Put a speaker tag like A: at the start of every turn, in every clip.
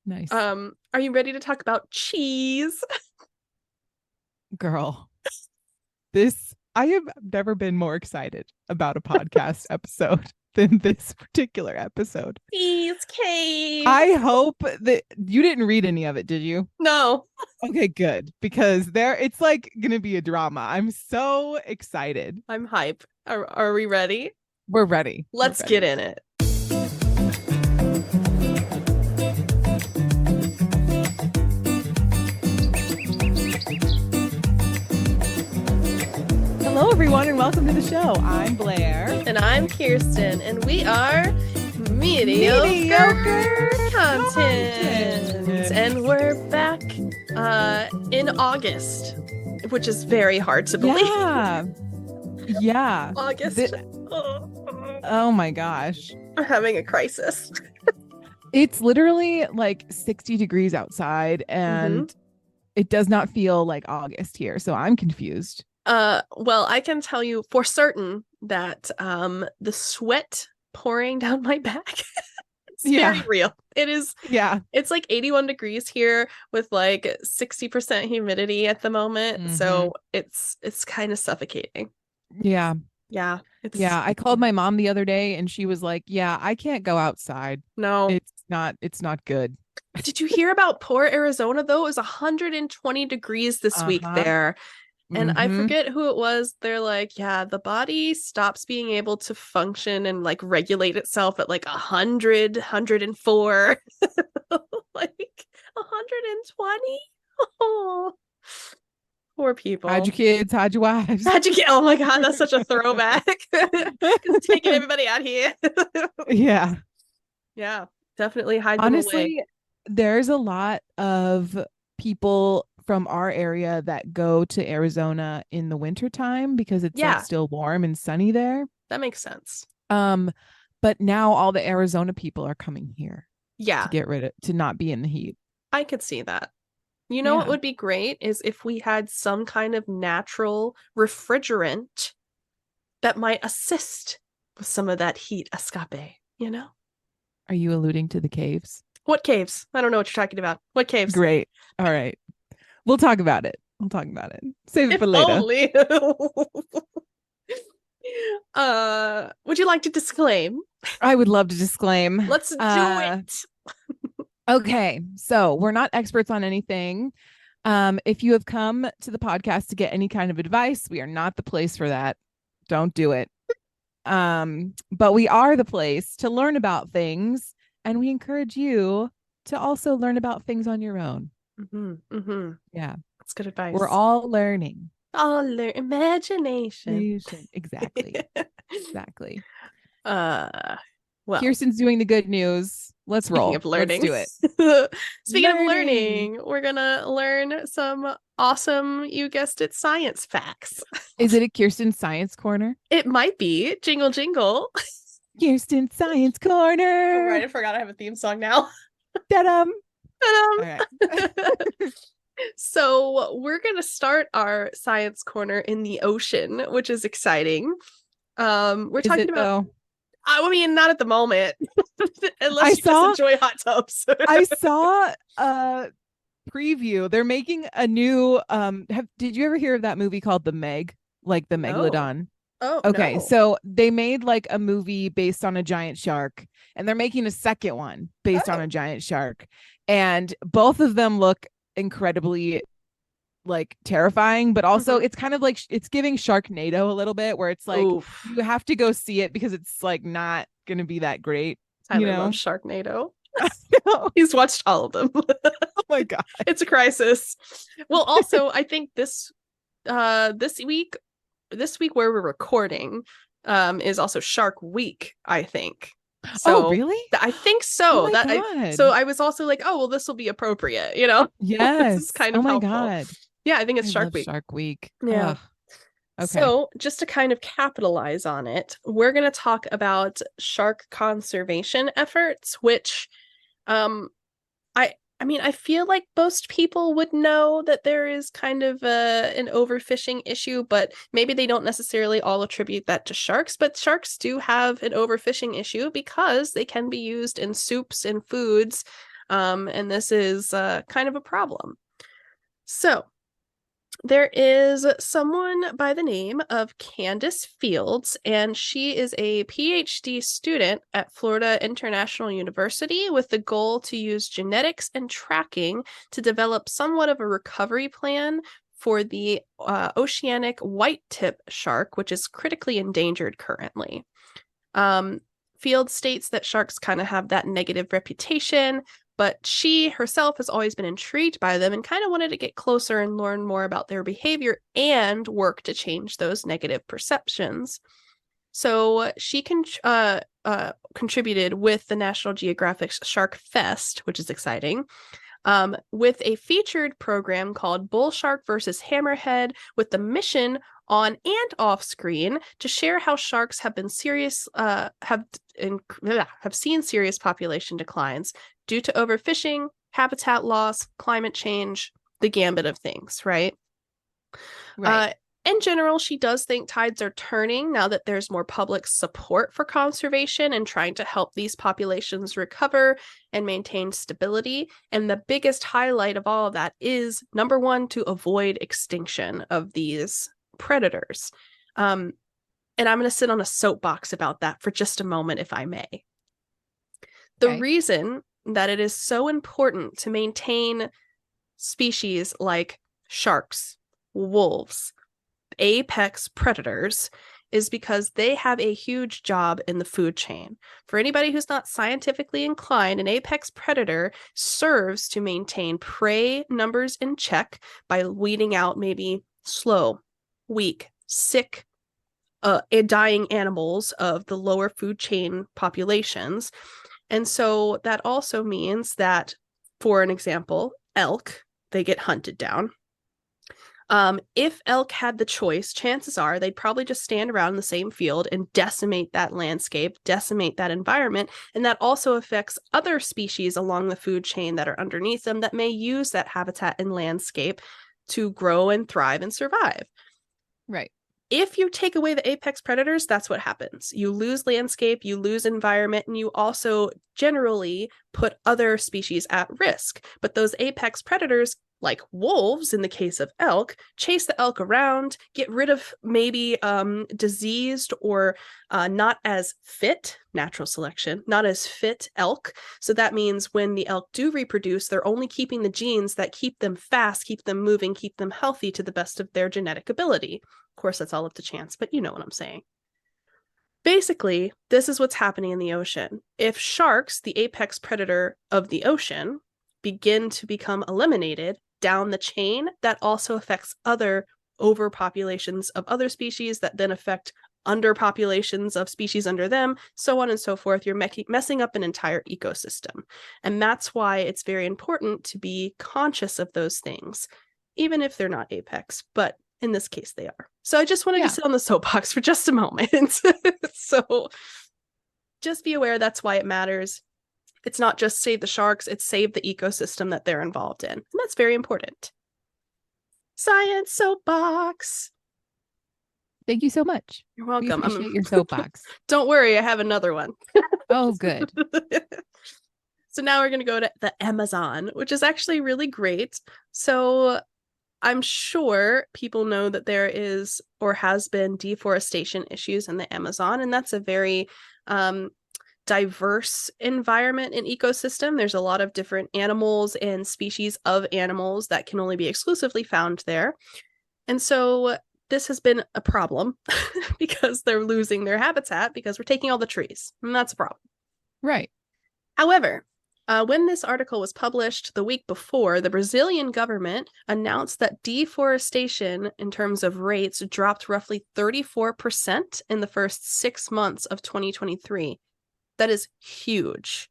A: Nice.
B: Are you ready to talk about cheese?
A: Girl, I have never been more excited about a podcast episode than this particular episode.
B: Cheesecake.
A: I hope that you didn't read any of it, did you?
B: No.
A: Okay, good. Because it's like gonna be a drama. I'm so excited.
B: I'm hype. Are we ready?
A: We're ready.
B: Let's get in it.
A: Hello, everyone, and welcome to the show. I'm Blair.
B: And I'm Kirsten, and we are Mediocre Content. And we're back in August, which is very hard to believe.
A: Yeah.
B: August.
A: Oh my gosh.
B: I'm having a crisis.
A: It's literally like 60 degrees outside, and it does not feel like August here. So I'm confused.
B: Well, I can tell you for certain that the sweat pouring down my back is very real. It is.
A: Yeah.
B: It's like 81 degrees here with like 60% humidity at the moment. So it's kind of suffocating.
A: Yeah.
B: Yeah.
A: I called my mom the other day and she was like, yeah, I can't go outside.
B: No.
A: It's not good.
B: Did you hear about poor Arizona though? It was 120 degrees this week there. And I forget who it was. They're like, yeah, the body stops being able to function and like regulate itself at like 100, 104. Like 120? Oh, poor people.
A: Hide your kids, hide your wives.
B: Oh my God, that's such a throwback. Taking everybody out here.
A: Yeah.
B: Yeah, definitely hide them away.
A: Honestly, there's a lot of people from our area that go to Arizona in the wintertime because it's like still warm and sunny there.
B: That makes sense.
A: But now all the Arizona people are coming here.
B: Yeah.
A: To not be in the heat.
B: I could see that. You know what would be great is if we had some kind of natural refrigerant that might assist with some of that heat escape, you know?
A: Are you alluding to the caves?
B: What caves? I don't know what you're talking about. What caves?
A: Great. All right. We'll talk about it. Save it for later.
B: Only. Would you like to disclaim?
A: I would love to disclaim.
B: Let's do it.
A: Okay. So we're not experts on anything. If you have come to the podcast to get any kind of advice, we are not the place for that. Don't do it. But we are the place to learn about things, and we encourage you to also learn about things on your own. Yeah,
B: that's good advice.
A: We're all learning.
B: All imagination.
A: Exactly.
B: Well,
A: Kirsten's doing the good news. Let's roll.
B: Of learning.
A: Let's do it.
B: Speaking of learning, we're gonna learn some awesome, you guessed it, science facts.
A: Is it a Kirsten Science Corner?
B: It might be. Jingle, jingle.
A: Kirsten Science Corner.
B: Oh, right, I forgot I have a theme song now.
A: Ta-dum.
B: Ta-dum. Right. So we're gonna start our science corner in the ocean, which is exciting. We're talking about. I mean, not at the moment, unless you just enjoy hot tubs.
A: I saw a preview. They're making a new. Did you ever hear of that movie called The Meg? Like the Megalodon?
B: Oh,
A: okay.
B: No.
A: So they made like a movie based on a giant shark, and they're making a second one based on a giant shark, and both of them look incredibly like terrifying, but also it's kind of like it's giving Sharknado a little bit, where it's like you have to go see it because it's like not gonna be that great.
B: Tyler loves Sharknado. He's watched all of them.
A: Oh my God,
B: it's a crisis. Well, also I think this week where we're recording is also Shark Week, I think. So,
A: really?
B: I think so. So I was also like, oh well, this will be appropriate, you know?
A: Yes.
B: This is kind of helpful.
A: God.
B: Yeah, I think it's Shark Week.
A: Shark Week.
B: Yeah.
A: Ugh. Okay.
B: So just to kind of capitalize on it, we're going to talk about shark conservation efforts, which I mean, I feel like most people would know that there is kind of an overfishing issue, but maybe they don't necessarily all attribute that to sharks. But sharks do have an overfishing issue because they can be used in soups and foods And this is kind of a problem. So there is someone by the name of Candace Fields, and she is a PhD student at Florida International University with the goal to use genetics and tracking to develop somewhat of a recovery plan for the oceanic white-tip shark, which is critically endangered currently. Fields states that sharks kind of have that negative reputation, but she herself has always been intrigued by them and kind of wanted to get closer and learn more about their behavior and work to change those negative perceptions. So she contributed with the National Geographic's Shark Fest, which is exciting, with a featured program called Bull Shark versus Hammerhead, with the mission on and off screen to share how sharks have been have seen serious population declines due to overfishing, habitat loss, climate change, the gambit of things, right?
A: Right.
B: In general, she does think tides are turning now that there's more public support for conservation and trying to help these populations recover and maintain stability. And the biggest highlight of all of that is, number one, to avoid extinction of these predators. And I'm going to sit on a soapbox about that for just a moment, if I may. The reason that it is so important to maintain species like sharks, wolves, apex predators is because they have a huge job in the food chain. For anybody who's not scientifically inclined, an apex predator serves to maintain prey numbers in check by weeding out maybe slow, weak, sick, dying animals of the lower food chain populations. And so that also means that, for an example, elk, they get hunted down. If elk had the choice, chances are they'd probably just stand around in the same field and decimate that landscape, decimate that environment. And that also affects other species along the food chain that are underneath them that may use that habitat and landscape to grow and thrive and survive.
A: Right.
B: If you take away the apex predators, that's what happens. You lose landscape, you lose environment, and you also generally put other species at risk. But those apex predators, like wolves in the case of elk, chase the elk around, get rid of maybe diseased or not as fit, natural selection, not as fit elk. So that means when the elk do reproduce, they're only keeping the genes that keep them fast, keep them moving, keep them healthy to the best of their genetic ability. Of course, that's all up to chance, but you know what I'm saying. Basically, this is what's happening in the ocean. If sharks, the apex predator of the ocean, begin to become eliminated down the chain, that also affects other overpopulations of other species that then affect underpopulations of species under them, so on and so forth. You're messing up an entire ecosystem. And that's why it's very important to be conscious of those things, even if they're not apex. But in this case, they are. So I just wanted to sit on the soapbox for just a moment. So just be aware that's why it matters. It's not just save the sharks, it's save the ecosystem that they're involved in. And that's very important. Science soapbox.
A: Thank you so much.
B: You're welcome.
A: We appreciate your soapbox.
B: Don't worry, I have another one.
A: Oh, good.
B: So now we're going to go to the Amazon, which is actually really great. So I'm sure people know that there is or has been deforestation issues in the Amazon, and that's a very diverse environment and ecosystem. There's a lot of different animals and species of animals that can only be exclusively found there. And so this has been a problem because they're losing their habitat because we're taking all the trees, and that's a problem.
A: Right.
B: However, when this article was published the week before, the Brazilian government announced that deforestation in terms of rates dropped roughly 34% in the first 6 months of 2023. That is huge.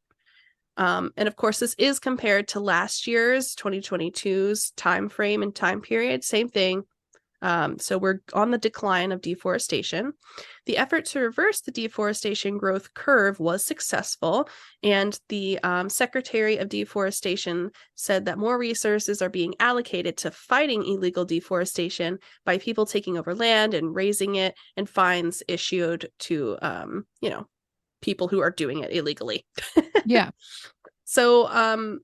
B: And of course, this is compared to last year's 2022's time frame and time period. Same thing. So we're on the decline of deforestation. The effort to reverse the deforestation growth curve was successful, and the Secretary of Deforestation said that more resources are being allocated to fighting illegal deforestation by people taking over land and raising it, and fines issued to, people who are doing it illegally.
A: Yeah.
B: So,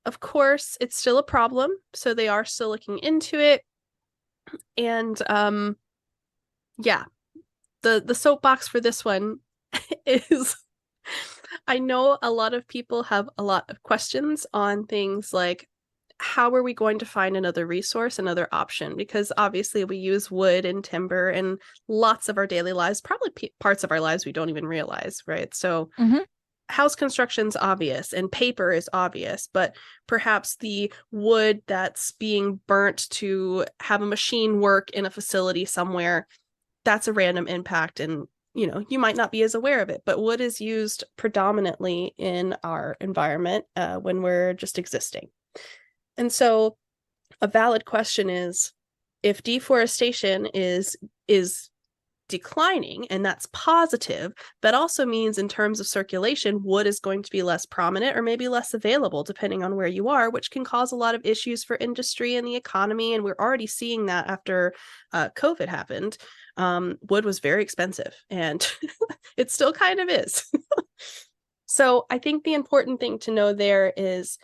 B: of course, it's still a problem. So they are still looking into it. And yeah, the soapbox for this one is I know a lot of people have a lot of questions on things like how are we going to find another resource, another option? Because obviously we use wood and timber in lots of our daily lives, probably parts of our lives we don't even realize, right? So house construction's obvious and paper is obvious, but perhaps the wood that's being burnt to have a machine work in a facility somewhere, that's a random impact, and you might not be as aware of it, but wood is used predominantly in our environment when we're just existing. And so a valid question is, if deforestation is declining and that's positive, that also means in terms of circulation, wood is going to be less prominent or maybe less available depending on where you are, which can cause a lot of issues for industry and the economy. And we're already seeing that after COVID happened. Wood was very expensive and it still kind of is. So I think the important thing to know there is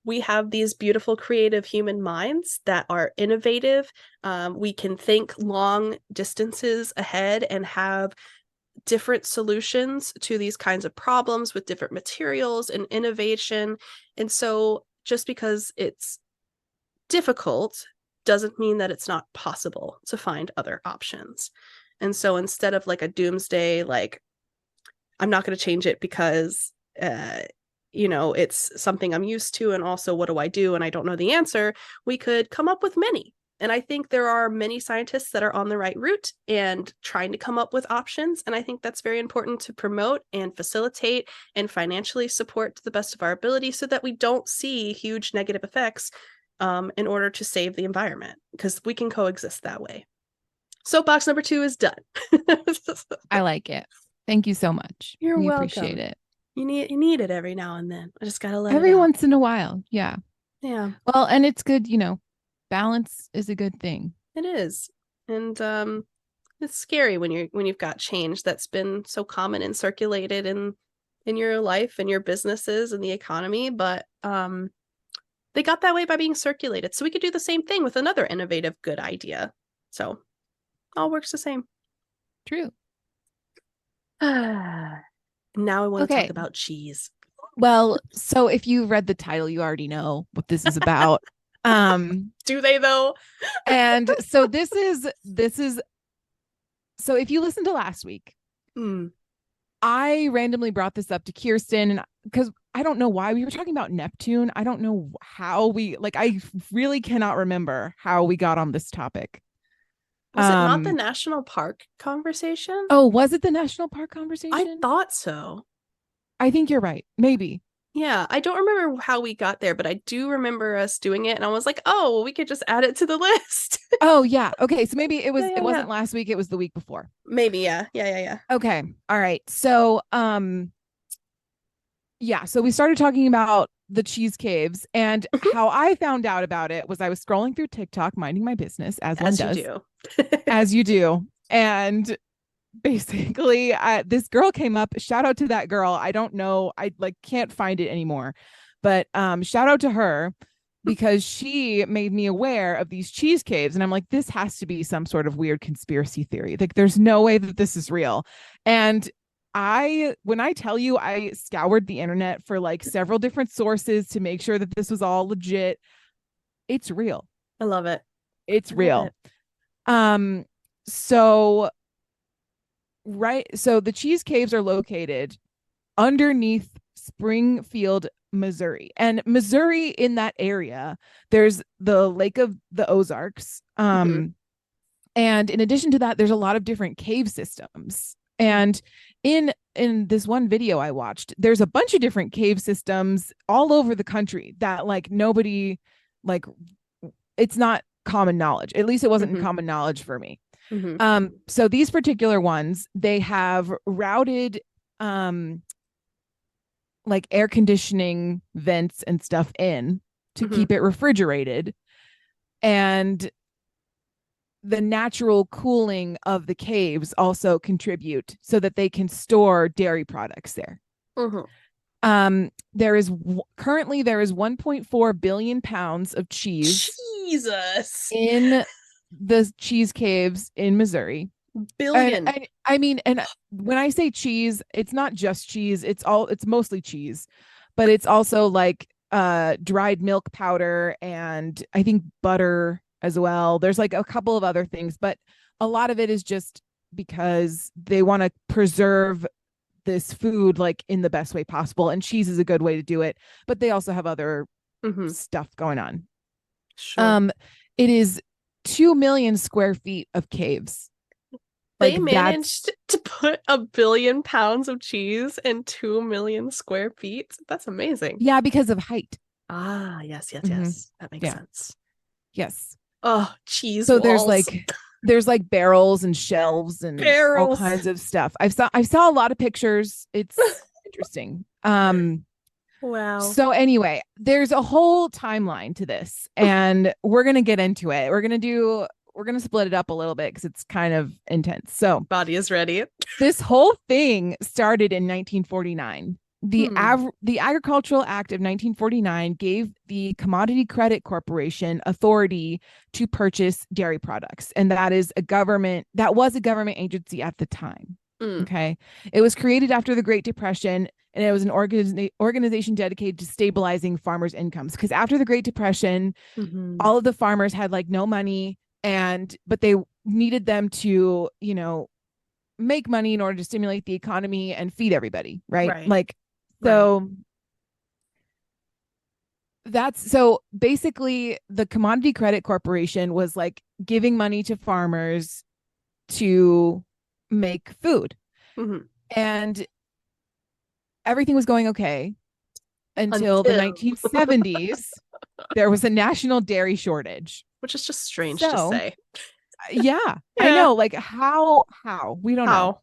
B: we have these beautiful creative human minds that are innovative. We can think long distances ahead and have different solutions to these kinds of problems with different materials and innovation. And so just because it's difficult doesn't mean that it's not possible to find other options. And so instead of like a doomsday, like, I'm not going to change it because it's something I'm used to, and also what do I do and I don't know the answer, we could come up with many. And I think there are many scientists that are on the right route and trying to come up with options. And I think that's very important to promote and facilitate and financially support to the best of our ability so that we don't see huge negative effects in order to save the environment, because we can coexist that way. Soapbox number 2 is done.
A: I like it. Thank you so much.
B: You're welcome.
A: Appreciate it.
B: You need it every now and then. I just gotta let
A: every
B: it out.
A: once in a while. Yeah.
B: Well,
A: and it's good, balance is a good thing.
B: It is. And it's scary when you've got change that's been so common and circulated in your life and your businesses and the economy, but they got that way by being circulated. So we could do the same thing with another innovative good idea. So all works the same.
A: True.
B: Now I want to talk about cheese.
A: Well, so if you read the title, you already know what this is about.
B: Do they though?
A: And so this is so if you listen to last week, I randomly brought this up to Kirsten, and because I don't know why we were talking about Neptune. I don't know how I really cannot remember how we got on this topic.
B: Was it not the national park conversation?
A: Oh, was it the national park conversation?
B: I thought so.
A: I think you're right. Maybe.
B: Yeah, I don't remember how we got there, but I do remember us doing it, and I was like, "Oh, well, we could just add it to the list."
A: Oh yeah, okay. So maybe it was it wasn't last week; it was the week before.
B: Maybe, yeah.
A: Okay, all right. So, yeah. So we started talking about the cheese caves, and how I found out about it was I was scrolling through TikTok, minding my business as one does, as you do, and basically this girl came up. Shout out to that girl. I don't know, I can't find it anymore, but shout out to her, because she made me aware of these cheese caves, and I'm like, this has to be some sort of weird conspiracy theory. Like, there's no way that this is real. And when I tell you, I scoured the internet for several different sources to make sure that this was all legit. It's real.
B: I love it.
A: It's real. So the cheese caves are located underneath Springfield, Missouri. And Missouri, in that area, there's the Lake of the Ozarks. And in addition to that, there's a lot of different cave systems. And in this one video I watched, there's a bunch of different cave systems all over the country that nobody, it's not common knowledge. At least it wasn't common knowledge for me. So these particular ones, they have routed air conditioning vents and stuff in to keep it refrigerated, and the natural cooling of the caves also contribute so that they can store dairy products there. Currently there is 1.4 billion pounds of cheese
B: Jesus.
A: in the cheese caves in Missouri.
B: Billion.
A: And I mean, and when I say cheese, it's not just cheese. It's mostly cheese, but it's also like dried milk powder and I think butter as well. There's like a couple of other things, but a lot of it is just because they want to preserve this food like in the best way possible. And cheese is a good way to do it, but they also have other stuff going on.
B: Sure.
A: It is 2 million square feet of caves.
B: They managed to put 1 billion pounds of cheese in 2 million square feet. That's amazing.
A: Yeah, because of height.
B: Ah, yes. That makes sense.
A: Yes.
B: Oh, cheese
A: So
B: walls.
A: there's like barrels and shelves and all kinds of stuff. I saw a lot of pictures. It's interesting.
B: Wow.
A: So anyway, there's a whole timeline to this, and we're gonna get into it. We're gonna split it up a little bit because it's kind of intense. So
B: body is ready.
A: This whole thing started in 1949. The Agricultural Act of 1949 gave the Commodity Credit Corporation authority to purchase dairy products, and that was a government agency at the time. Okay, it was created after the Great Depression, and it was an organization dedicated to stabilizing farmers' incomes. Because after the Great Depression, all of the farmers had like no money, but they needed them to, make money in order to stimulate the economy and feed everybody, right? So basically the Commodity Credit Corporation was like giving money to farmers to make food. And everything was going okay until the 1970s. There was a national dairy shortage,
B: which is just strange to say.
A: Yeah, I know. Like how we don't know.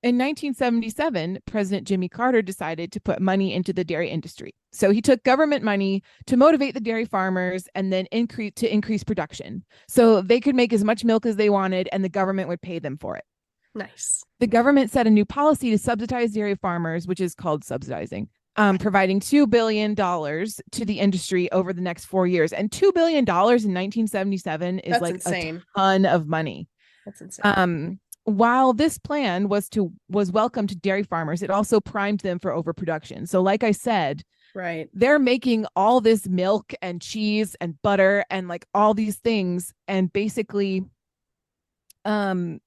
A: In 1977, President Jimmy Carter decided to put money into the dairy industry. So he took government money to motivate the dairy farmers and then increase production. So they could make as much milk as they wanted and the government would pay them for it.
B: Nice.
A: The government set a new policy to subsidize dairy farmers, which is called subsidizing, providing $2 billion to the industry over the next 4 years. And $2 billion in 1977 is insane. A ton of money.
B: That's insane.
A: While this plan was welcome to dairy farmers, it also primed them for overproduction. So like I said, they're making all this milk and cheese and butter and like all these things. And basically, they're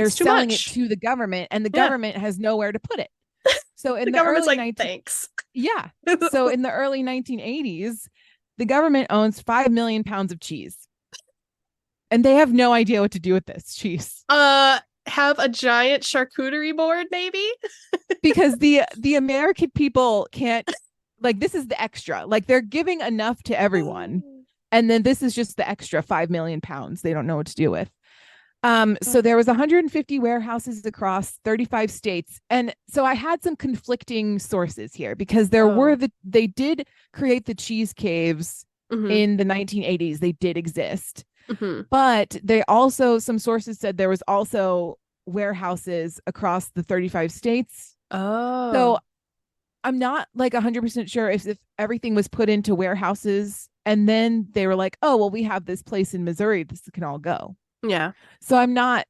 A: selling it to the government, and the government has nowhere to put it. So in the early
B: thanks.
A: Yeah. So in the early 1980s, the government owns 5 million pounds of cheese. And they have no idea what to do with this cheese.
B: Have a giant charcuterie board, maybe?
A: Because the American people can't, like, this is the extra. Like, they're giving enough to everyone. And then this is just the extra 5 million pounds they don't know what to do with. So there was 150 warehouses across 35 states. And so I had some conflicting sources here because they did create the cheese caves in the 1980s. They did exist. But some sources said there was also warehouses across the 35 states. So I'm not like 100% sure if everything was put into warehouses and then they were like, oh, well, we have this place in Missouri. This can all go.
B: Yeah.
A: So I'm not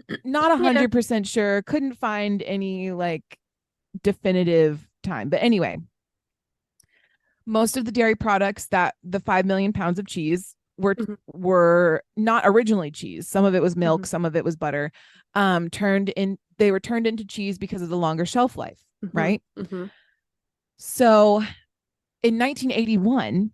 A: 100% sure. Couldn't find any like definitive time. But anyway, most of the dairy products that the 5 million pounds of cheese were not originally cheese. Some of it was milk, some of it was butter. They were turned into cheese because of the longer shelf life, right? So in 1981,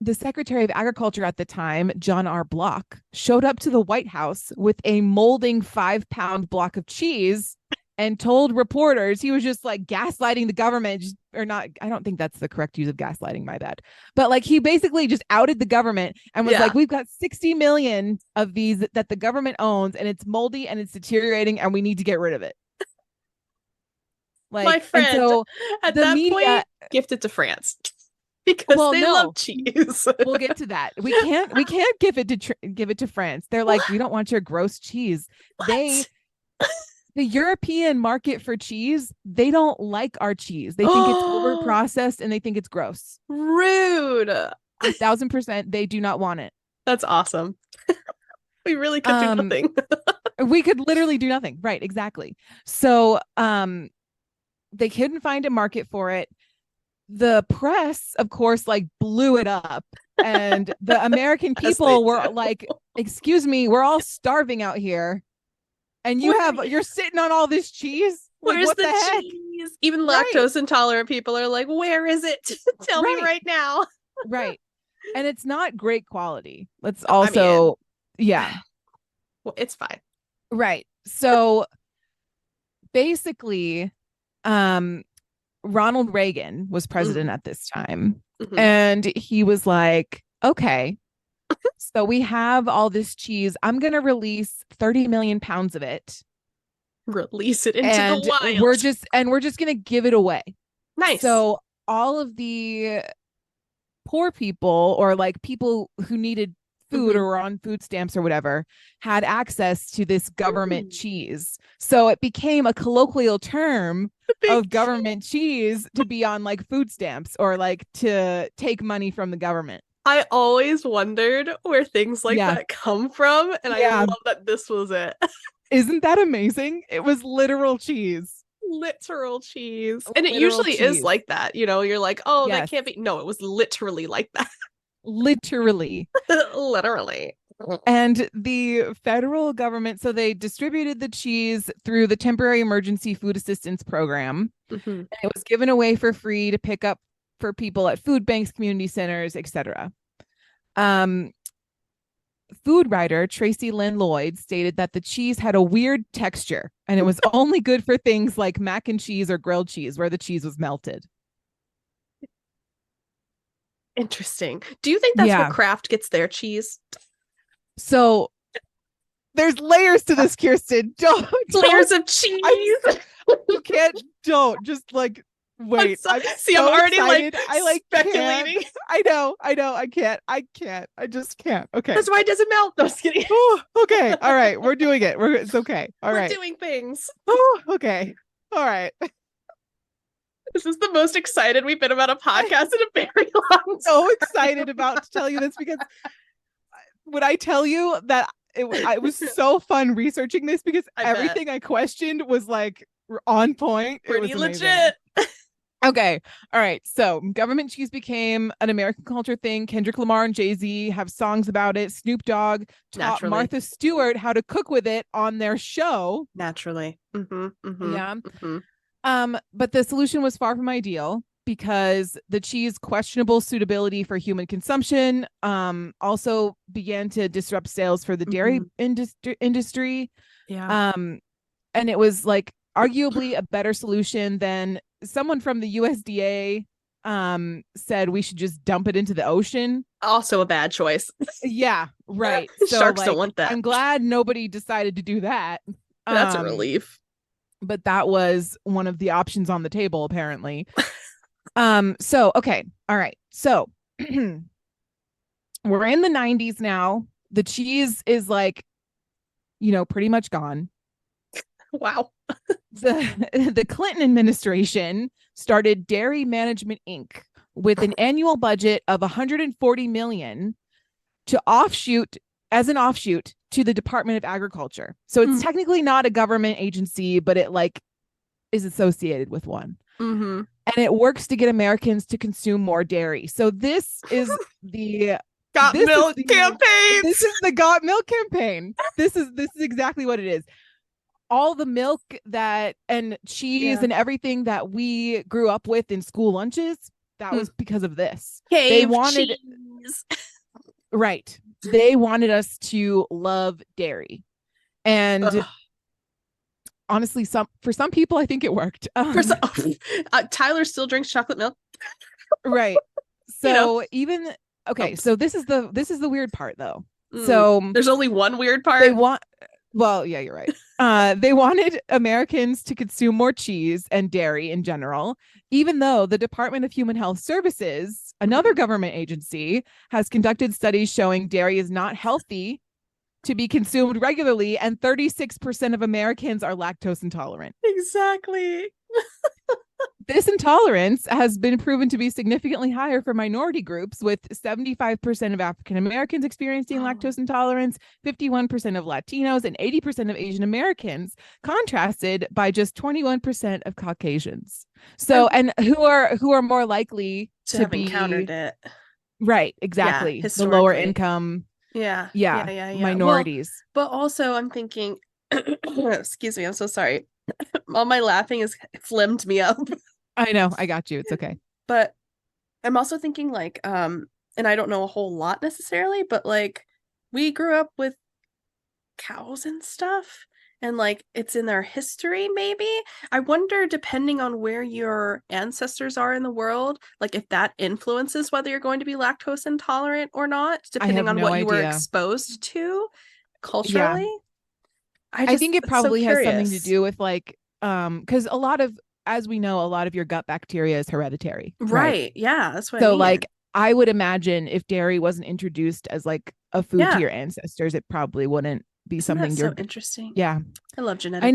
A: the Secretary of Agriculture at the time, John R. Block, showed up to the White House with a molding 5-pound block of cheese and told reporters, he was just like gaslighting the government, I don't think that's the correct use of gaslighting, my bad. But like he basically just outed the government and was like, we've got 60 million of these that the government owns and it's moldy and it's deteriorating and we need to get rid of it.
B: Like, my friend, so at that point, gifted to France. Because they love cheese.
A: We'll get to that. We can't give it to France. They're like, we don't want your gross cheese. What? the European market for cheese, they don't like our cheese. They think it's over processed and they think it's gross.
B: Rude.
A: 1,000%, they do not want it.
B: That's awesome. We really could do nothing.
A: We could literally do nothing. Right, exactly. So they couldn't find a market for it. The press, of course, like blew it up. And the American people were like, excuse me, we're all starving out here. And you're sitting on all this cheese? Like,
B: Where's
A: what
B: the
A: heck?
B: cheese? Even lactose intolerant people are like, where is it? Tell me right now.
A: Right. And it's not great quality. Let's also, yeah.
B: Well, it's fine.
A: Right. So basically, Ronald Reagan was president at this time. Mm-hmm. And he was like, okay, so we have all this cheese. I'm going to release 30 million pounds of it.
B: Release it into the wild.
A: We're just going to give it away.
B: Nice.
A: So all of the poor people, or like people who needed food or were on food stamps or whatever, had access to this government cheese. So it became a colloquial term of government cheese to be on like food stamps or like to take money from the government.
B: I always wondered where things like that come from. And I love that this was it.
A: Isn't that amazing? It was literal cheese.
B: Literal cheese. And it usually is like that. You know, you're like, oh, that can't be. No, it was literally like that.
A: Literally.
B: Literally.
A: And the federal government, so they distributed the cheese through the Temporary Emergency Food Assistance Program. And it was given away for free to pick up for people at food banks, community centers, etc. Food writer Tracy Lynn Lloyd stated that the cheese had a weird texture and it was only good for things like mac and cheese or grilled cheese where the cheese was melted.
B: Interesting. Do you think that's where Kraft gets their cheese?
A: So there's layers to this, Kirsten. Don't
B: layers of cheese.
A: You can't. Don't just like wait. I'm
B: already
A: excited.
B: like speculating.
A: Can't. I know. I can't. I just can't. Okay.
B: That's why it doesn't melt. No, just kidding.
A: Oh, okay. All right. We're doing it. It's okay. We're
B: doing things.
A: Oh, okay. All right.
B: This is the most excited we've been about a podcast in a very long time.
A: So excited about to tell you this because when I tell you that it was so fun researching this because everything I questioned was like on point.
B: Pretty legit.
A: Okay. All right. So government cheese became an American culture thing. Kendrick Lamar and Jay-Z have songs about it. Snoop Dogg taught Martha Stewart how to cook with it on their show.
B: Naturally.
A: Yeah. But the solution was far from ideal because the cheese questionable suitability for human consumption also began to disrupt sales for the dairy industry.
B: Yeah.
A: And it was like arguably a better solution than someone from the USDA said we should just dump it into the ocean.
B: Also a bad choice.
A: Yeah, right. So,
B: sharks don't want that.
A: I'm glad nobody decided to do that.
B: That's a relief.
A: But that was one of the options on the table, apparently. So, okay. All right. So we're in the 90s now. The cheese is like, pretty much gone.
B: Wow.
A: The Clinton administration started Dairy Management Inc. with an annual budget of $140 million as an offshoot to the Department of Agriculture. So it's technically not a government agency, but it like is associated with one. And it works to get Americans to consume more dairy. So this is the
B: Got Milk campaign.
A: This is the Got Milk campaign. This is exactly what it is. All the milk and cheese and everything that we grew up with in school lunches, that was because of this.
B: They wanted cheese.
A: Right. They wanted us to love dairy. And honestly, for some people, I think it worked.
B: Tyler still drinks chocolate milk.
A: Right. So so this is the weird part though. So
B: there's only one weird part.
A: Well, yeah, you're right. They wanted Americans to consume more cheese and dairy in general, even though the Department of Human Health Services, another government agency, has conducted studies showing dairy is not healthy to be consumed regularly, and 36% of Americans are lactose intolerant.
B: Exactly.
A: This intolerance has been proven to be significantly higher for minority groups, with 75% of African Americans experiencing lactose intolerance, 51% of Latinos, and 80% of Asian Americans, contrasted by just 21% of Caucasians. So, and who are more likely
B: to
A: to
B: have
A: be
B: encountered it.
A: Right, exactly.
B: Yeah,
A: the lower income,
B: yeah,
A: minorities.
B: Well, but also I'm thinking, excuse me, I'm so sorry. All my laughing has flimmed me up.
A: I know, I got you. It's okay.
B: But I'm also thinking like, and I don't know a whole lot necessarily, but like we grew up with cows and stuff, and like it's in their history maybe. I wonder, depending on where your ancestors are in the world, like if that influences whether you're going to be lactose intolerant or not, depending on what you were exposed to culturally.
A: Yeah. I think it probably has something to do with like because a lot of, as we know, a lot of your gut bacteria is hereditary.
B: Right. Yeah, that's what
A: so
B: I mean.
A: Like I would imagine if dairy wasn't introduced as like a food to your ancestors, it probably wouldn't be something
B: you're so interesting.
A: Yeah.
B: I love genetics.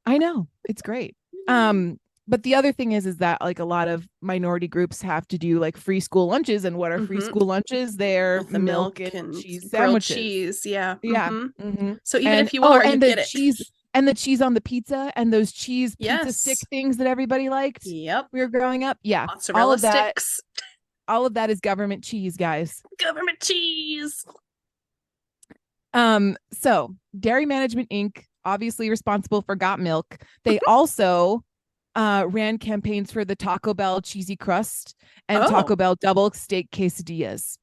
A: I know. It's great. But the other thing is that like a lot of minority groups have to do like free school lunches, and what are free school lunches? They're
B: the
A: milk and cheese
B: grilled
A: sandwiches.
B: Cheese, yeah.
A: So
B: even if you are,
A: and
B: you
A: the
B: get
A: cheese
B: it.
A: And the cheese on the pizza, and those cheese pizza stick things that everybody liked.
B: Yep.
A: We were growing up. Yeah.
B: Mozzarella sticks.
A: All of that is government cheese, guys.
B: Government cheese.
A: So Dairy Management Inc., obviously responsible for Got Milk. They also ran campaigns for the Taco Bell cheesy crust and Taco Bell double steak quesadillas.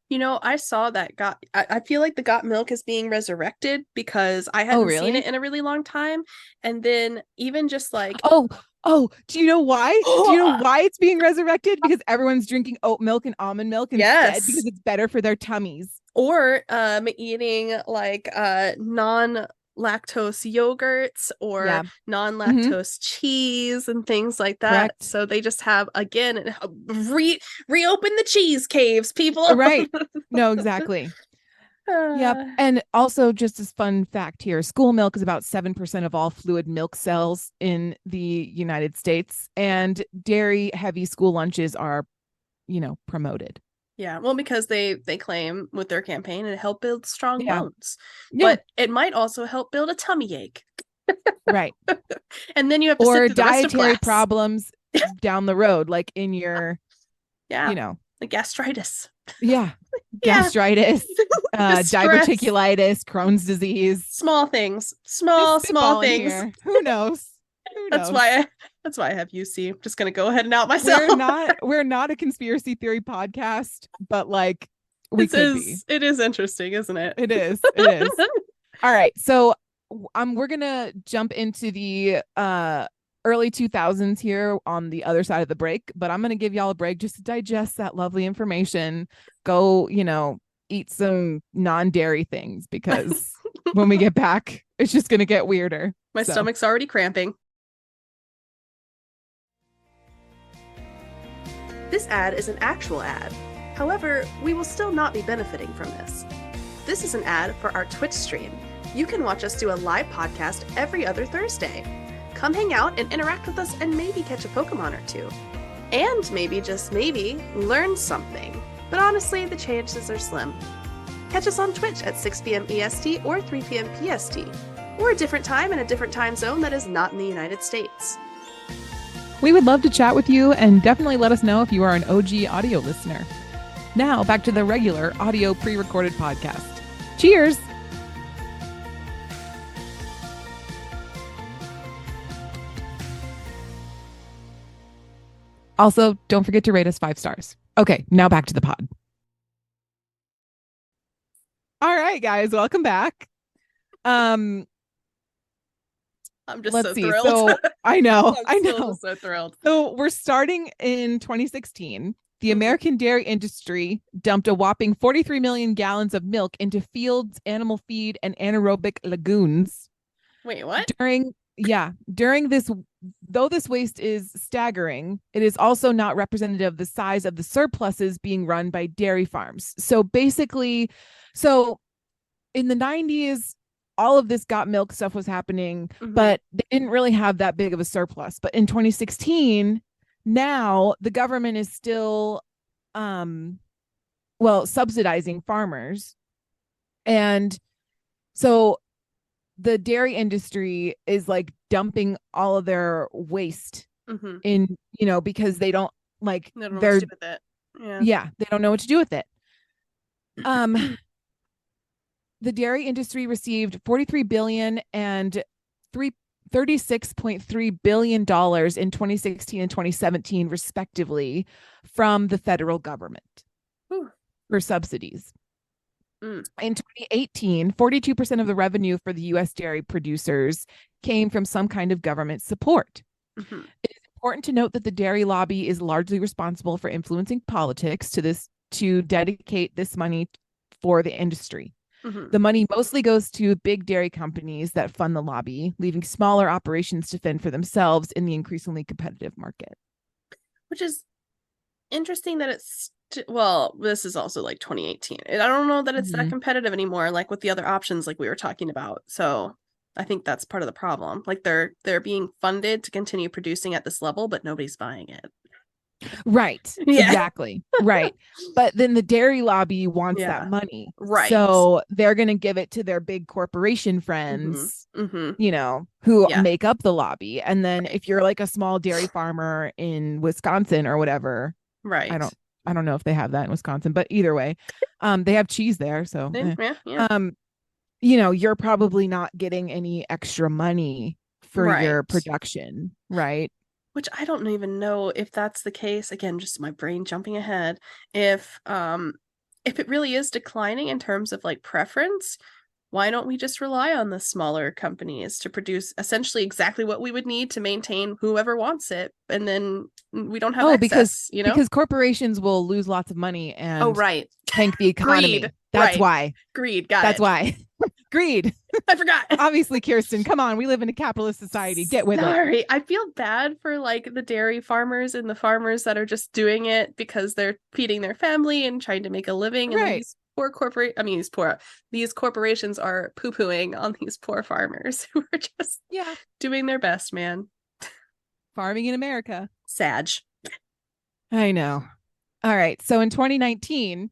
B: You know, I saw that I feel like the Got Milk is being resurrected, because I hadn't seen it in a really long time. And then even just like
A: do you know why? Do you know why it's being resurrected? Because everyone's drinking oat milk and almond milk instead, because it's better for their tummies.
B: Or eating like non-lactose yogurts or non-lactose cheese and things like that. Correct. So they just have, again, reopen the cheese caves, people.
A: Right. No, exactly. Yep. And also, just as fun fact here, school milk is about 7% of all fluid milk cells in the United States, and dairy heavy school lunches are, promoted.
B: Yeah, well, because they claim with their campaign it help build strong bones, but it might also help build a tummy ache.
A: Right.
B: And then you have to
A: or
B: sit through the rest of
A: dietary
B: class.
A: problems down the road, like in your
B: the gastritis.
A: Yeah. Gastritis, diverticulitis, Crohn's disease.
B: Small things. Small things.
A: Here. Who knows?
B: That's why I have UC. I'm just gonna go ahead and out myself.
A: We're not a conspiracy theory podcast, but like we could be.
B: It is interesting, isn't it?
A: It is. All right. So we're gonna jump into the early 2000s here on the other side of the break, but I'm gonna give y'all a break just to digest that lovely information. Go, eat some non-dairy things, because when we get back, it's just gonna get weirder.
B: My stomach's already cramping. This ad is an actual ad. However, we will still not be benefiting from this. This is an ad for our Twitch stream. You can watch us do a live podcast every other Thursday. Come hang out and interact with us, and maybe catch a Pokemon or two. And maybe, just maybe, learn something. But honestly, the chances are slim. Catch us on Twitch at 6 p.m. EST or 3 p.m. PST, or a different time in a different time zone that is not in the United States.
A: We would love to chat with you, and definitely let us know if you are an OG audio listener. Now, back to the regular audio pre-recorded podcast. Cheers! Also, don't forget to rate us 5 stars. Okay, now back to the pod. All right, guys, welcome back.
B: I'm just
A: so
B: thrilled.
A: So I know.
B: So thrilled.
A: So we're starting in 2016. The American dairy industry dumped a whopping 43 million gallons of milk into fields, animal feed, and anaerobic lagoons.
B: Wait, what?
A: During this, though this waste is staggering, it is also not representative of the size of the surpluses being run by dairy farms. So basically, in the 90s, all of this got milk stuff was happening,
B: Mhm.
A: but they didn't really have that big of a surplus. But in 2016, now the government is still subsidizing farmers. And so the dairy industry is like dumping all of their waste in, because they don't like
B: They don't know what to do with it.
A: Yeah, they don't know what to do with it. The dairy industry received $43 billion and $36.3 billion in 2016 and 2017, respectively, from the federal government for subsidies. In 2018, 42% of the revenue for the U.S. dairy producers came from some kind of government support. It is important to note that the dairy lobby is largely responsible for influencing politics to dedicate this money for the industry. The money mostly goes to big dairy companies that fund the lobby, leaving smaller operations to fend for themselves in the increasingly competitive market.
B: Which is interesting that it's, this is also like 2018. I don't know that it's that competitive anymore, like with the other options like we were talking about. So I think that's part of the problem. Like they're being funded to continue producing at this level, but nobody's buying it.
A: Right. Yeah. Exactly. Right. But then the dairy lobby wants that money.
B: Right.
A: So they're going to give it to their big corporation friends, who make up the lobby. And then if you're like a small dairy farmer in Wisconsin or whatever,
B: right.
A: I don't know if they have that in Wisconsin, but either way, they have cheese there. So, you're probably not getting any extra money for your production. Right.
B: Which I don't even know if that's the case. Again, just my brain jumping ahead. If it really is declining in terms of like preference, why don't we just rely on the smaller companies to produce essentially exactly what we would need to maintain whoever wants it, and then we don't have excess,
A: because corporations will lose lots of money and tank the economy.
B: Greed.
A: That's why.
B: Greed. Got
A: That's
B: it.
A: why. Greed.
B: I forgot.
A: Obviously, Kirsten, come on. We live in a capitalist society. Get with it.
B: Sorry. I feel bad for like the dairy farmers and the farmers that are just doing it because they're feeding their family and trying to make a living. And these these corporations are poo-pooing on these poor farmers who are just doing their best, man.
A: Farming in America.
B: Sag.
A: I know. All right. So in 2019,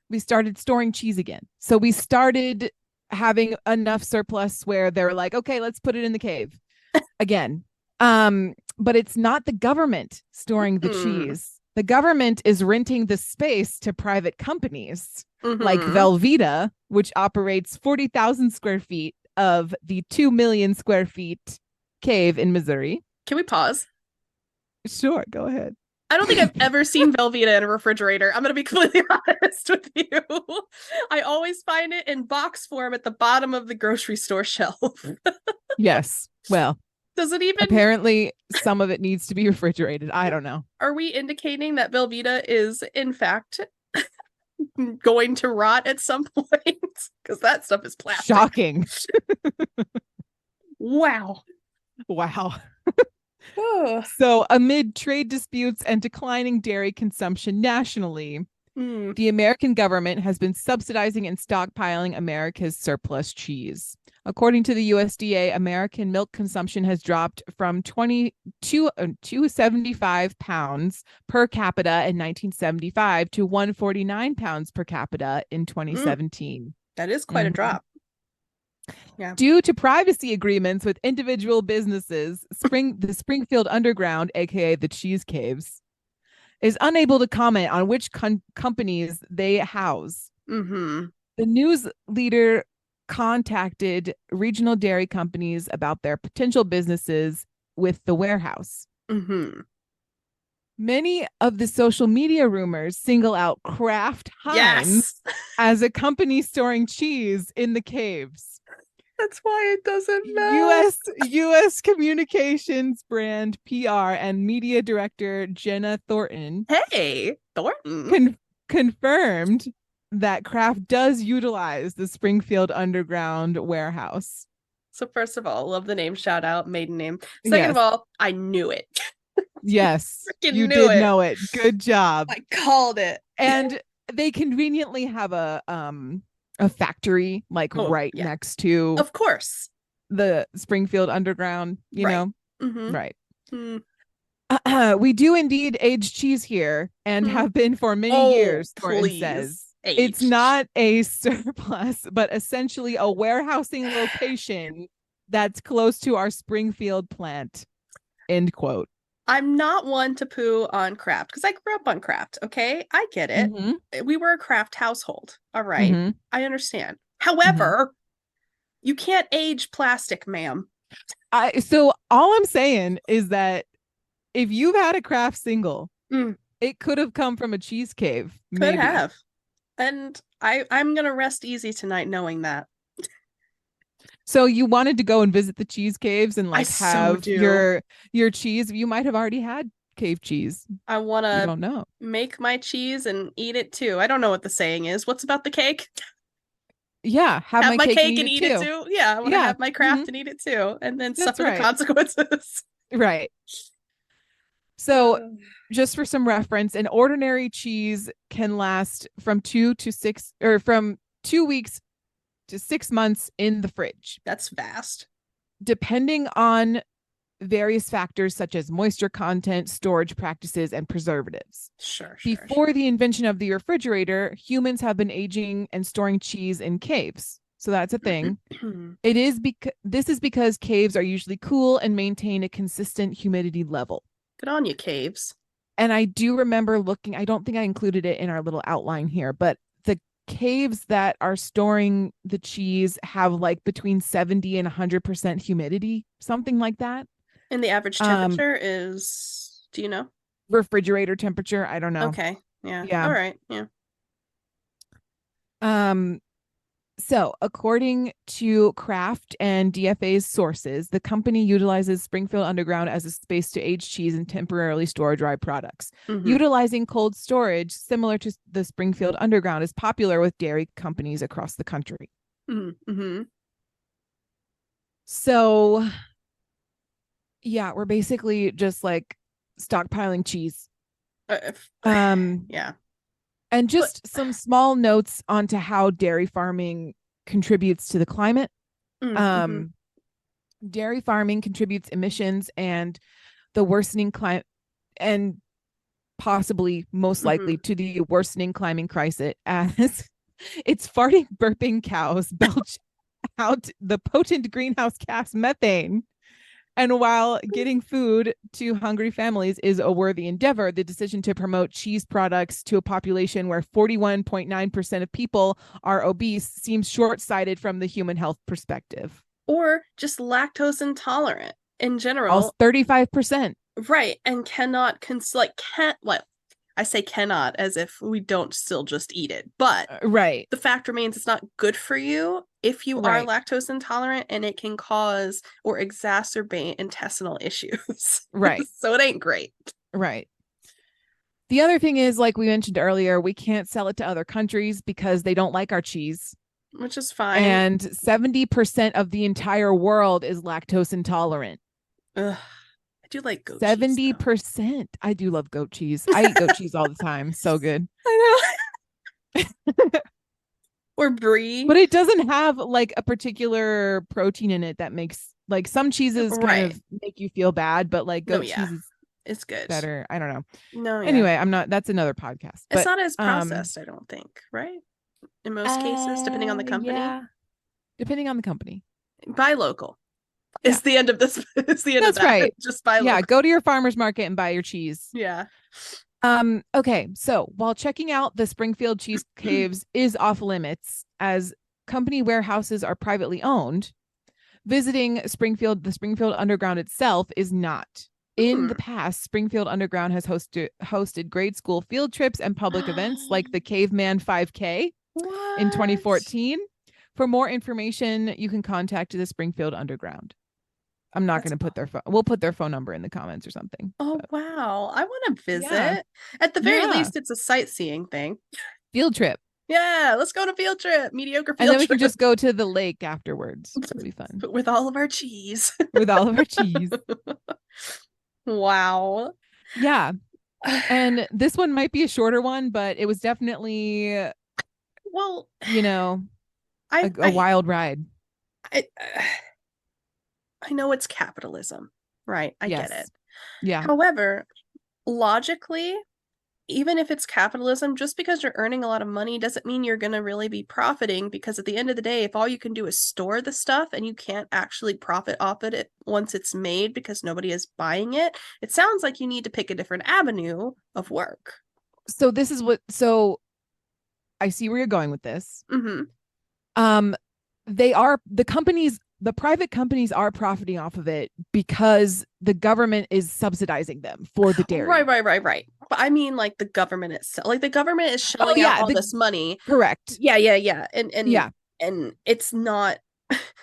A: we started storing cheese again. So we started having enough surplus where they're like, okay, let's put it in the cave again. But it's not the government storing the cheese. The government is renting the space to private companies like Velveeta, which operates 40,000 square feet of the 2 million square feet cave in Missouri.
B: Can we pause?
A: Sure, go ahead.
B: I don't think I've ever seen Velveeta in a refrigerator. I'm going to be completely honest with you. I always find it in box form at the bottom of the grocery store shelf.
A: Yes. Well,
B: does it even...
A: Apparently, some of it needs to be refrigerated. I don't know.
B: Are we indicating that Velveeta is, in fact, going to rot at some point? Because that stuff is plastic.
A: Shocking.
B: Wow.
A: So amid trade disputes and declining dairy consumption nationally, the American government has been subsidizing and stockpiling America's surplus cheese. According to the USDA, American milk consumption has dropped from 275 pounds per capita in 1975 to 149 pounds per capita in 2017.
B: That is quite a drop.
A: Yeah. Due to privacy agreements with individual businesses, the Springfield Underground, aka the Cheese Caves, is unable to comment on which companies they house. The news leader contacted regional dairy companies about their potential businesses with the warehouse. Many of the social media rumors single out Kraft Heinz as a company storing cheese in the caves.
B: That's why it doesn't matter.
A: U.S. communications brand PR and media director Jenna Thornton.
B: Hey, Thornton.
A: Confirmed that Kraft does utilize the Springfield Underground warehouse.
B: So first of all, love the name, shout out, maiden name. Second of all, I knew it.
A: Yes, you did know it. Good job.
B: I called it.
A: And they conveniently have a factory like
B: Oh,
A: right
B: yeah.
A: next to
B: Of course.
A: the Springfield Underground, you
B: Right.
A: know?
B: Mm-hmm.
A: Right.
B: Mm.
A: We do indeed age cheese here and
B: Mm.
A: have been for many
B: Oh,
A: years, Thornton says.
B: please.
A: It's
B: H.
A: not a surplus, but essentially a warehousing location that's close to our Springfield plant. End quote.
B: I'm not one to poo on Kraft because I grew up on Kraft. Okay. I get it.
A: Mm-hmm.
B: We were a Kraft household. All right.
A: Mm-hmm.
B: I understand.
A: Mm-hmm.
B: However, you can't age plastic, ma'am.
A: So all I'm saying is that if you've had a Kraft single,
B: Mm,
A: it could have come from a cheese cave,
B: could
A: maybe.
B: have. And I'm gonna rest easy tonight knowing that.
A: So you wanted to go and visit the cheese caves and
B: I
A: like
B: so
A: have
B: do.
A: your cheese. You might have already had cave cheese.
B: I
A: You
B: wanna
A: don't know.
B: make my cheese and eat it too. I don't know what the saying is. What's about the cake?
A: Yeah, have
B: Have
A: my
B: my
A: cake and
B: cake
A: eat
B: and
A: it
B: eat it
A: too.
B: too? Yeah, I want to
A: Yeah.
B: have my
A: Hmm.
B: craft and eat it too, and then
A: That's
B: suffer the
A: right.
B: consequences.
A: Right. So just for some reference, an ordinary cheese can last from 2 to 6 or from 2 weeks to 6 months in the fridge,
B: That's fast.
A: depending on various factors such as moisture content, storage practices, and preservatives.
B: Sure, sure,
A: Before
B: sure.
A: the invention of the refrigerator, humans have been aging and storing cheese in caves. So that's a thing. It is because this is because caves are usually cool and maintain a consistent humidity level.
B: Good on you, caves.
A: And I do remember looking, I don't think I included it in our little outline here, but the caves that are storing the cheese have like between 70 and 100% humidity, something like that.
B: And the average
A: Um,
B: temperature is, do you know?
A: refrigerator temperature, I don't know.
B: Okay. Yeah.
A: Yeah.
B: All right. Yeah.
A: Um, So, according to Kraft and DFA's sources, the company utilizes Springfield Underground as a space to age cheese and temporarily store dry products.
B: Mm-hmm.
A: Utilizing cold storage, similar to the Springfield Underground, is popular with dairy companies across the country.
B: Mm-hmm.
A: So, yeah, we're basically just like stockpiling cheese. Um,
B: Yeah.
A: and
B: But
A: just some small notes onto how dairy farming contributes to the climate.
B: mm-hmm.
A: Dairy farming contributes emissions and the worsening climate and possibly most likely to the worsening climate crisis as its farting burping cows belch out the potent greenhouse gas methane. And while getting food to hungry families is a worthy endeavor, the decision to promote cheese products to a population where 41.9% of people are obese seems short-sighted from the human health perspective.
B: Or just lactose intolerant in
A: Also
B: general.
A: 35%.
B: Right. And cannot can't what I say cannot as if we don't still just eat it. But
A: Right.
B: the fact remains it's not good for you if you are
A: Right.
B: lactose intolerant, and it can cause or exacerbate intestinal issues.
A: Right.
B: So it ain't great.
A: Right. The other thing is, like we mentioned earlier, we can't sell it to other countries because they don't like our cheese.
B: Which is fine.
A: And 70% of the entire world is lactose intolerant.
B: Ugh. I do like goat
A: 70%.
B: cheese.
A: I do love goat cheese. I eat goat cheese all the time. So good.
B: I know. Or brie.
A: But it doesn't have like a particular protein in it that makes like some cheeses kind of make you feel bad, but like goat cheese is
B: it's good.
A: better. I don't know.
B: No, yeah.
A: Anyway, I'm not, that's another podcast.
B: It's not as processed, I don't think, right? In most cases, depending on the company.
A: Yeah. Depending on the company.
B: Buy local. It's the end of this. It's the end
A: That's
B: of that.
A: right.
B: Just buy local.
A: Yeah, go to your farmer's market and buy your cheese.
B: Yeah.
A: Okay, so while checking out the Springfield cheese caves is off limits as company warehouses are privately owned, visiting the Springfield Underground itself is not. In the past, Springfield Underground has hosted grade school field trips and public events like the Caveman 5K in 2014. For more information, you can contact the Springfield Underground. I'm not going to put their phone. We'll put their phone number in the comments or something.
B: Oh, wow. I want to visit.
A: Yeah.
B: At the very least, it's a sightseeing thing.
A: Field trip.
B: Yeah, let's go on a field trip. Mediocre field trip.
A: And then we can just go to the lake afterwards. It'll be fun.
B: With all of our cheese.
A: With all of our cheese.
B: Wow.
A: Yeah. And this one might be a shorter one, but it was definitely,
B: well,
A: you know. a wild ride.
B: I, I know it's capitalism, right? I get it.
A: Yeah.
B: However, logically, even if it's capitalism, just because you're earning a lot of money doesn't mean you're going to really be profiting, because at the end of the day, if all you can do is store the stuff and you can't actually profit off it once it's made because nobody is buying it, it sounds like you need to pick a different avenue of work.
A: So this is what, so I see where you're going with this. The private companies are profiting off of it because the government is subsidizing them for the dairy.
B: Right. But I mean, like, the government itself, like, the government is shelling out all this money.
A: Correct.
B: Yeah. And it's not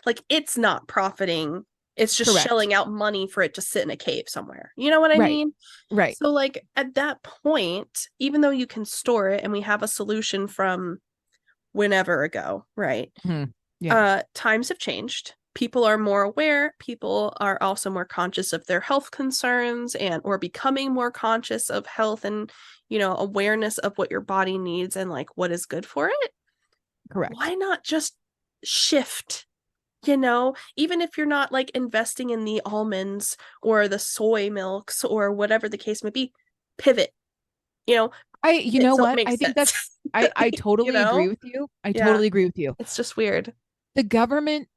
B: like, it's not profiting. It's just shelling out money for it to sit in a cave somewhere. You know what I mean?
A: Right.
B: So, like, at that point, even though you can store it and we have a solution from whenever ago, right? Times have changed. People are more aware. People are also more conscious of their health concerns or becoming more conscious of health and, awareness of what your body needs and, like, what is good for it.
A: Correct.
B: Why not just shift? Even if you're not, like, investing in the almonds or the soy milks or whatever the case may be, pivot.
A: I think that's, I totally agree with you. Totally agree with you.
B: It's just weird.
A: The government,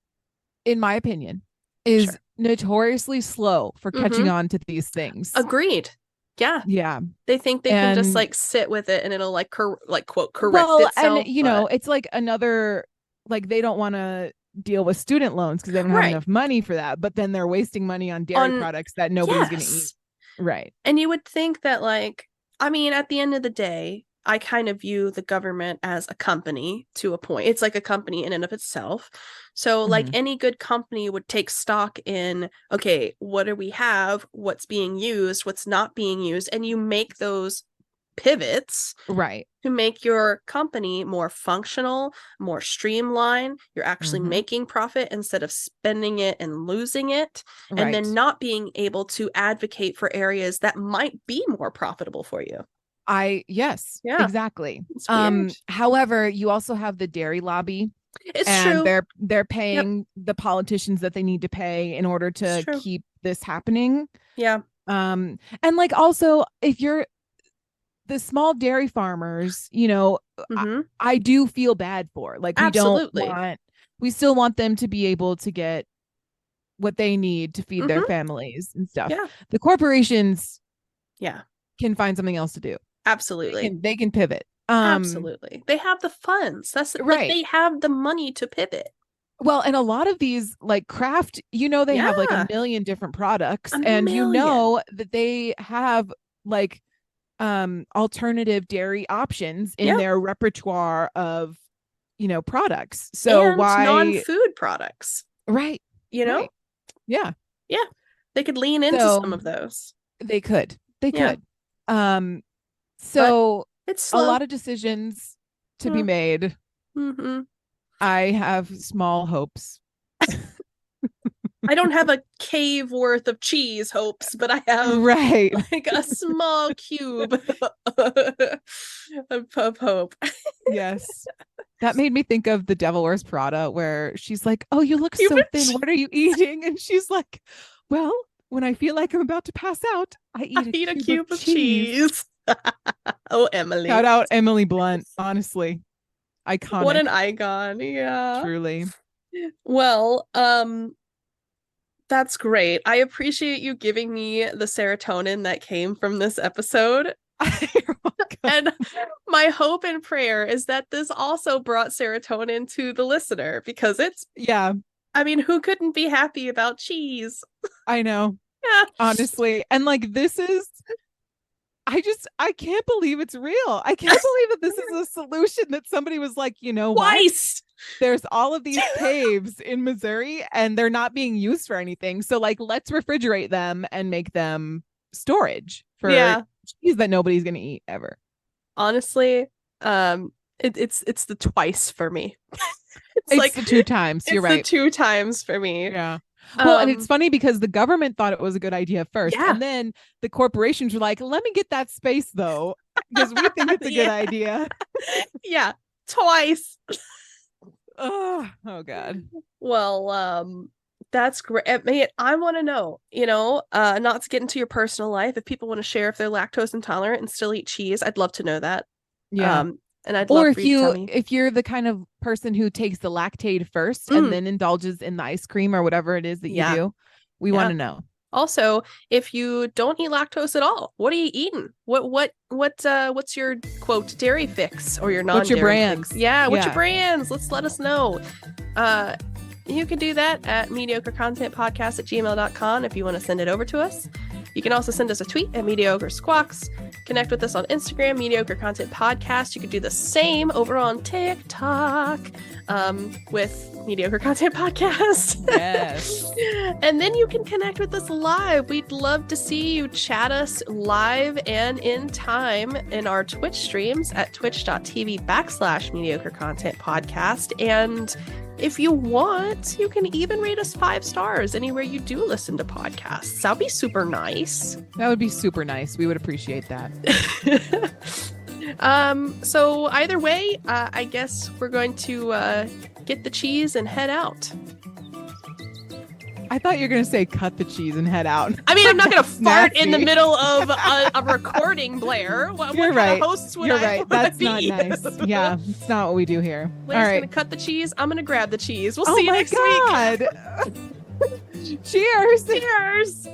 A: in my opinion, is notoriously slow for catching on to these things.
B: Agreed. Yeah.
A: Yeah.
B: They think they can just, like, sit with it and it'll, quote, correct itself.
A: And it's like another, like, they don't want to deal with student loans because they don't have enough money for that, but then they're wasting money on dairy products that nobody's going to eat. Right.
B: And you would think that, like, I mean, at the end of the day, I kind of view the government as a company to a point. It's like a company in and of itself. So, like, any good company would take stock in, okay, what do we have? What's being used? What's not being used? And you make those pivots to make your company more functional, more streamlined. You're actually making profit instead of spending it and losing it, and then not being able to advocate for areas that might be more profitable for you.
A: Exactly. However, you also have the dairy lobby.
B: It's true.
A: They're paying the politicians that they need to pay in order to keep this happening.
B: Yeah.
A: And, like, also, if you're the small dairy farmers, I do feel bad for, like, we still want them to be able to get what they need to feed their families and stuff.
B: Yeah.
A: The corporations
B: can
A: find something else to do.
B: Absolutely.
A: They can pivot.
B: Absolutely. They have the funds. That's right. Like, they have the money to pivot.
A: Well, and a lot of these, like, craft, they have like a million different products, and that they have, like, alternative dairy options in their repertoire of, products. So
B: and non-food products,
A: right?
B: Yeah. They could lean into some of those.
A: They could. So
B: it's slow.
A: A lot of decisions to be made. I have small hopes.
B: I don't have a cave worth of cheese hopes, but I have like a small cube of hope.
A: Yes. That made me think of The Devil Wears Prada, where she's like, "Oh, you look so thin. What are you eating?" And she's like, "Well, when I feel like I'm about to pass out, I eat a cube of cheese."
B: Oh, Emily.
A: Shout out Emily Blunt, honestly. Iconic.
B: What an icon. Yeah.
A: Truly.
B: Well, that's great. I appreciate you giving me the serotonin that came from this episode.
A: You're welcome.
B: And my hope and prayer is that this also brought serotonin to the listener, because I mean, who couldn't be happy about cheese?
A: I know.
B: Yeah.
A: Honestly. And, like, this is, I can't believe it's real. I can't believe that this is a solution that somebody was like,
B: Twice.
A: There's all of these caves in Missouri and they're not being used for anything. So, like, let's refrigerate them and make them storage for cheese that nobody's going to eat ever.
B: Honestly, it's the twice for me.
A: It's like the 2 times. You're right.
B: The 2 times for me.
A: Yeah. Well, and it's funny because the government thought it was a good idea first. And then the corporations were like, let me get that space, though, because we think it's a good idea.
B: Yeah. Twice.
A: Oh God.
B: Well, that's great. I mean, I want to know, not to get into your personal life, if people want to share if they're lactose intolerant and still eat cheese, I'd love to know that.
A: Yeah.
B: And I'd
A: Or
B: love for you to tell me.
A: if you're the kind of person who takes the Lactaid first and then indulges in the ice cream or whatever it is that you do, we want to know.
B: Also, if you don't eat lactose at all, what are you eating? What's your quote dairy fix or your non-dairy
A: What's your brands?
B: Fix? Yeah, what's your brands? Let us know. You can do that at mediocrecontentpodcast@gmail.com if you want to send it over to us. You can also send us a tweet at Mediocre Squawks. Connect with us on Instagram, Mediocre Content Podcast. You could do the same over on TikTok with Mediocre Content Podcast.
A: Yes.
B: And then you can connect with us live. We'd love to see you chat us live and in time in our Twitch streams at twitch.tv/Mediocre Content Podcast. And if you want, you can even rate us 5 stars anywhere you do listen to podcasts. That would be super nice.
A: That would be super nice. We would appreciate that.
B: So either way, I guess we're going to get the cheese and head out.
A: I thought you were going to say cut the cheese and head out.
B: I mean, I'm not going to fart in the middle of a recording, Blair.
A: You're right.
B: Hosts would
A: You're
B: I
A: right. That's
B: be?
A: not nice. Yeah, it's not what we do here.
B: Blair's
A: All right.
B: going to cut the cheese. I'm going to grab the cheese. We'll see you next week.
A: Cheers.
B: Cheers.